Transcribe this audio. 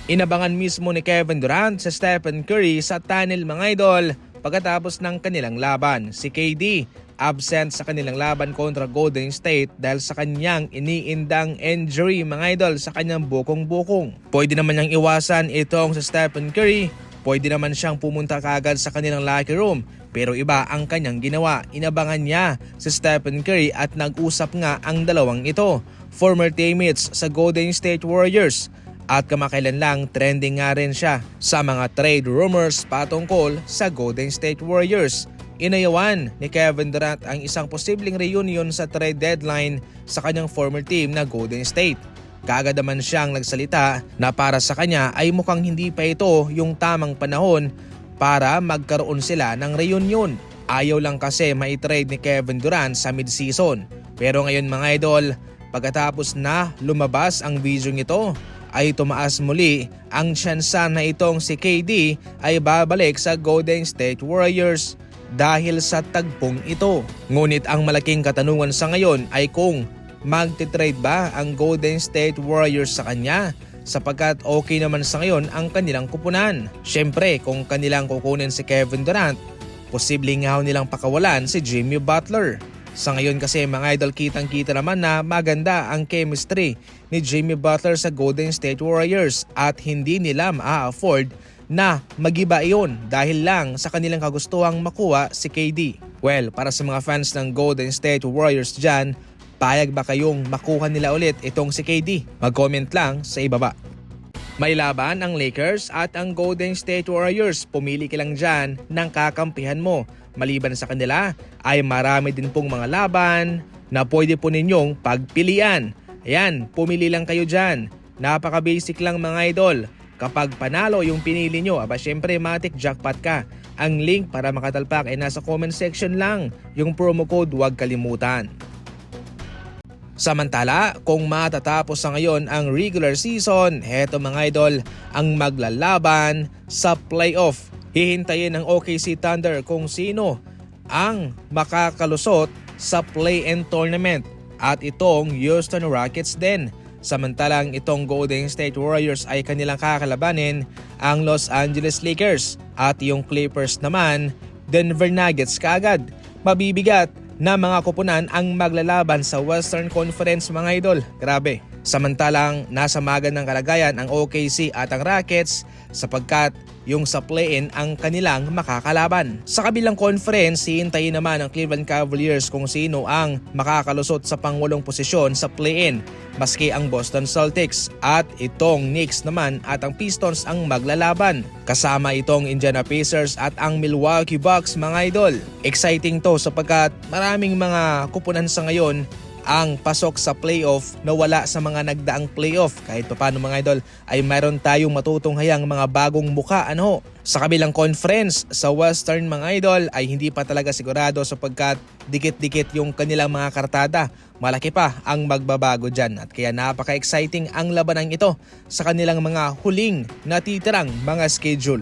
Inabangan mismo ni Kevin Durant sa Stephen Curry sa tunnel mga idol pagkatapos ng kanilang laban. Si KD absent sa kanilang laban kontra Golden State dahil sa kanyang iniindang injury mga idol sa kanyang bukong-bukong. Pwede naman niyang iwasan itong sa Stephen Curry, pwede naman siyang pumunta kaagad sa kanilang locker room. Pero iba ang kanyang ginawa, inabangan niya si Stephen Curry at nag-usap nga ang dalawang ito. Former teammates sa Golden State Warriors. At kamakailan lang trending nga rin siya sa mga trade rumors patungkol sa Golden State Warriors. Inayawan ni Kevin Durant ang isang posibleng reunion sa trade deadline sa kanyang former team na Golden State. Kaagad naman siyang nagsalita na para sa kanya ay mukhang hindi pa ito yung tamang panahon para magkaroon sila ng reunion. Ayaw lang kasi maitrade ni Kevin Durant sa mid-season. Pero ngayon mga idol, pagkatapos na lumabas ang video nito, ay tumaas muli ang tsansa na itong si KD ay babalik sa Golden State Warriors dahil sa tagpong ito. Ngunit ang malaking katanungan sa ngayon ay kung magtitrade ba ang Golden State Warriors sa kanya sapagkat okay naman sa ngayon ang kanilang kupunan. Siyempre kung kanilang kukunin si Kevin Durant, posibleng nga nilang pakawalan si Jimmy Butler. Sa ngayon kasi mga idol, kitang-kita naman na maganda ang chemistry ni Jimmy Butler sa Golden State Warriors at hindi nila ma-afford na magiba iyon dahil lang sa kanilang kagustuhang makuha si KD. Well, para sa mga fans ng Golden State Warriors dyan, payag ba kayong makuha nila ulit itong si KD? Mag-comment lang sa ibaba. May laban ang Lakers at ang Golden State Warriors. Pumili ka lang dyan ng kakampihan mo. Maliban sa kanila ay marami din pong mga laban na pwede po ninyong pagpilian. Ayan, pumili lang kayo dyan. Napaka-basic lang mga idol. Kapag panalo yung pinili nyo, syempre matik jackpot ka. Ang link para makatalpak ay nasa comment section lang. Yung promo code huwag kalimutan. Samantala, kung matatapos sa ngayon ang regular season, heto mga idol ang maglalaban sa playoff. Hihintayin ng OKC Thunder kung sino ang makakalusot sa play-in tournament at itong Houston Rockets din. Samantalang itong Golden State Warriors ay kanilang kakalabanin ang Los Angeles Lakers at yung Clippers naman Denver Nuggets kaagad. Mabibigat na mga kupunan ang maglalaban sa Western Conference mga idol. Grabe. Samantalang nasa magandang kalagayan ang OKC at ang Rockets sapagkat yung sa play-in ang kanilang makakalaban. Sa kabilang conference, hihintayin naman ang Cleveland Cavaliers kung sino ang makakalusot sa pangwalong posisyon sa play-in, maski ang Boston Celtics at itong Knicks naman at ang Pistons ang maglalaban. Kasama itong Indiana Pacers at ang Milwaukee Bucks mga idol. Exciting to sapagkat maraming mga kupunan sa ngayon ang pasok sa playoff na wala sa mga nagdaang playoff. Kahit paano mga idol ay mayroon tayong matutunghayang mga bagong muka Sa kabilang conference sa Western mga idol ay hindi pa talaga sigurado sapagkat dikit-dikit yung kanilang mga kartada. Malaki pa ang magbabago dyan at kaya napaka-exciting ang labanang ito sa kanilang mga huling natitirang mga schedule.